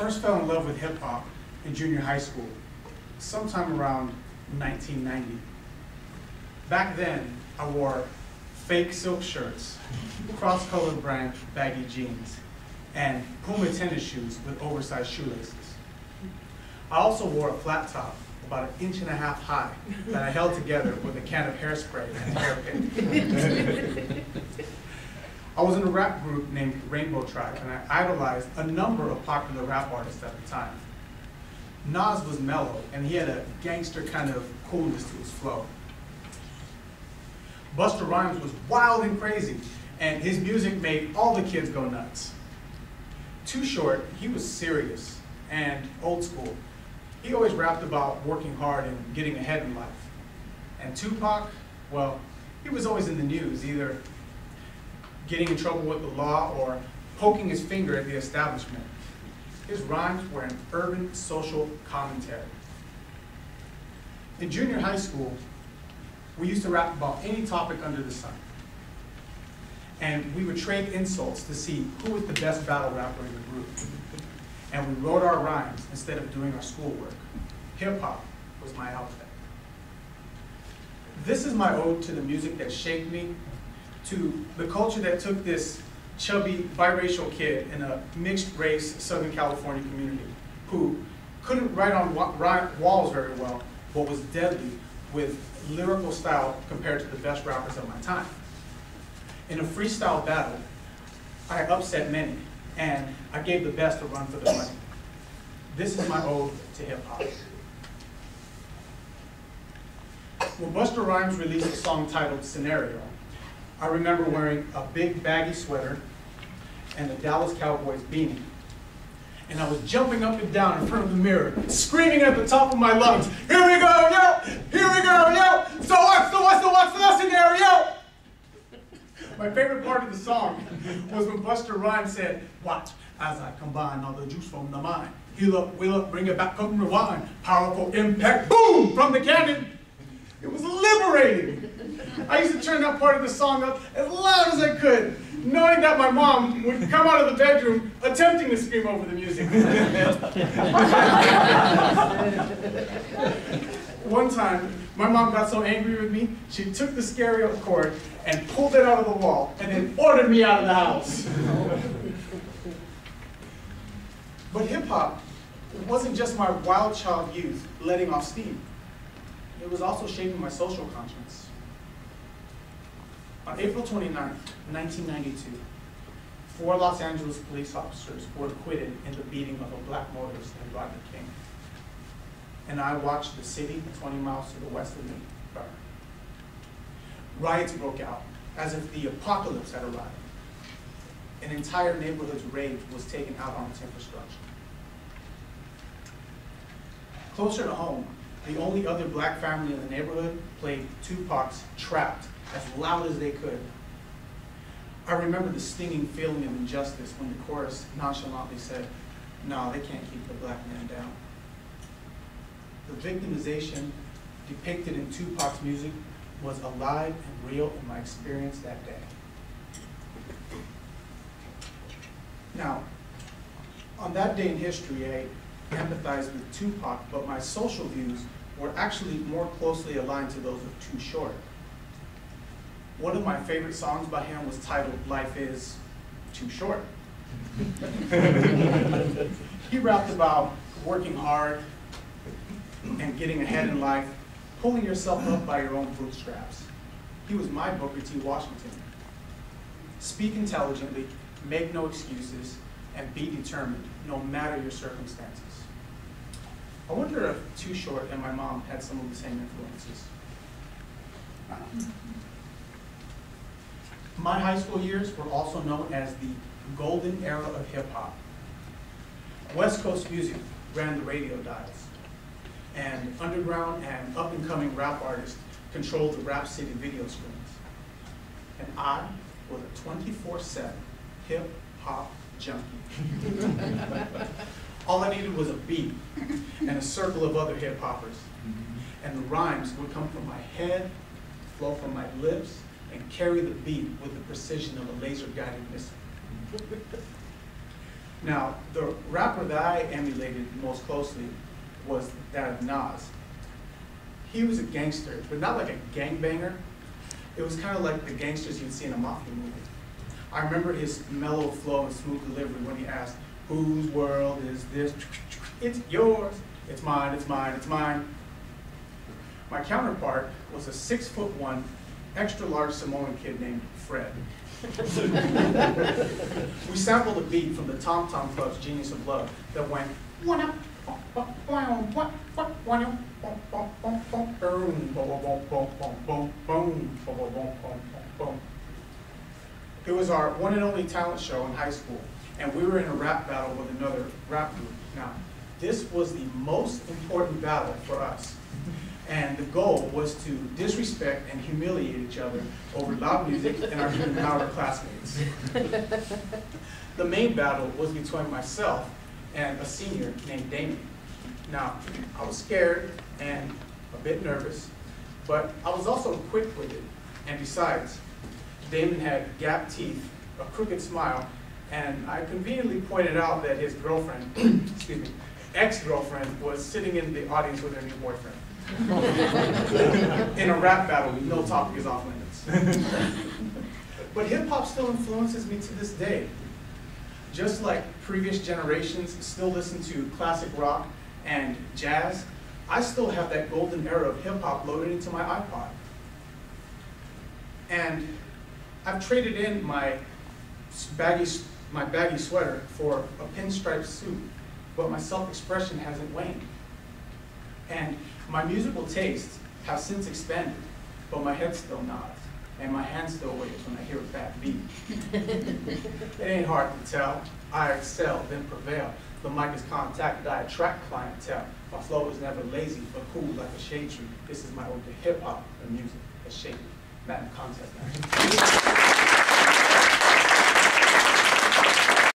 first fell in love with hip hop in junior high school, sometime around 1990. Back then, I wore fake silk shirts, cross-colored brand baggy jeans, and Puma tennis shoes with oversized shoelaces. I also wore a flat top about 1.5 inches high that I held together with a can of hairspray and a hairpin. I was in a rap group named Rainbow Tribe, and I idolized a number of popular rap artists at the time. Nas was mellow, and he had a gangster kind of coolness to his flow. Busta Rhymes was wild and crazy, and his music made all the kids go nuts. Too Short, he was serious and old school. He always rapped about working hard and getting ahead in life. And Tupac, well, he was always in the news, either getting in trouble with the law or poking his finger at the establishment. His rhymes were an urban social commentary. In junior high school, we used to rap about any topic under the sun. And we would trade insults to see who was the best battle rapper in the group. And we wrote our rhymes instead of doing our schoolwork. Hip-hop was my outlet. This is my ode to the music that shaped me, to the culture that took this chubby, biracial kid in a mixed-race Southern California community who couldn't write on walls very well, but was deadly with lyrical style compared to the best rappers of my time. In a freestyle battle, I upset many, and I gave the best a run for the money. This is my ode to hip-hop. When Busta Rhymes released a song titled Scenario, I remember wearing a big baggy sweater and a Dallas Cowboys beanie. And I was jumping up and down in front of the mirror, screaming at the top of my lungs, "Here we go, yo! Here we go, yo! So what's the scenario?" My favorite part of the song was when Busta Rhymes said, "Watch as I combine all the juice from the mind. Heal up, wheel up, bring it back, come rewind. Powerful impact, boom, from the cannon." It was liberating. I used to turn that part of the song up as loud as I could, knowing that my mom would come out of the bedroom attempting to scream over the music. One time, my mom got so angry with me, she took the stereo cord and pulled it out of the wall and then ordered me out of the house. But hip-hop wasn't just my wild child youth letting off steam. It was also shaping my social conscience. On April 29, 1992, 4 Los Angeles police officers were acquitted in the beating of a black motorist named Rodney King. And I watched the city 20 miles to the west of me burn. Riots broke out, as if the apocalypse had arrived. An entire neighborhood's rage was taken out on its infrastructure. Closer to home, the only other black family in the neighborhood played Tupac's Trapped as loud as they could. I remember the stinging feeling of injustice when the chorus nonchalantly said, "No, they can't keep the black man down." The victimization depicted in Tupac's music was alive and real in my experience that day. Now, on that day in history, I empathized with Tupac, but my social views were actually more closely aligned to those of Too Short. One of my favorite songs by him was titled "Life Is Too Short." He rapped about working hard and getting ahead in life, pulling yourself up by your own bootstraps. He was my Booker T. Washington. Speak intelligently, make no excuses, and be determined, no matter your circumstances. I wonder if Too Short and my mom had some of the same influences. My high school years were also known as the golden era of hip-hop. West Coast music ran the radio dials, and underground and up-and-coming rap artists controlled the Rap City video screens. And I was a 24/7 hip-hop junkie. All I needed was a beat and a circle of other hip-hoppers. And the rhymes would come from my head, flow from my lips, and carry the beat with the precision of a laser-guided missile. Now, the rapper that I emulated most closely was that of Nas. He was a gangster, but not like a gangbanger. It was kind of like the gangsters you'd see in a mafia movie. I remember his mellow flow and smooth delivery when he asked, "Whose world is this?" "It's yours." "It's mine, it's mine, it's mine." My counterpart was a 6'1", extra large Samoan kid named Fred. We sampled a beat from the Tom Tom Club's Genius of Love that went, it was our one and only talent show in high school, and we were in a rap battle with another rap group. Now, this was the most important battle for us, and the goal was to disrespect and humiliate each other over loud music and our classmates. The main battle was between myself and a senior named Damon. Now, I was scared and a bit nervous, but I was also quick-witted, and besides, Damon had gap teeth, a crooked smile, and I conveniently pointed out that his girlfriend, excuse me, ex-girlfriend, was sitting in the audience with her new boyfriend. In a rap battle, no topic is off limits. But hip-hop still influences me to this day. Just like previous generations still listen to classic rock and jazz, I still have that golden era of hip-hop loaded into my iPod. And I've traded in my baggy sweater for a pinstripe suit, but my self-expression hasn't waned. And my musical tastes have since expanded, but my head still nods, and my hand still waves when I hear a bad beat. It ain't hard to tell. I excel, then prevail. The mic is contacted, I attract clientele. My flow is never lazy, but cool like a shade tree. This is my ode to hip hop and music, a shady. Madam Contest.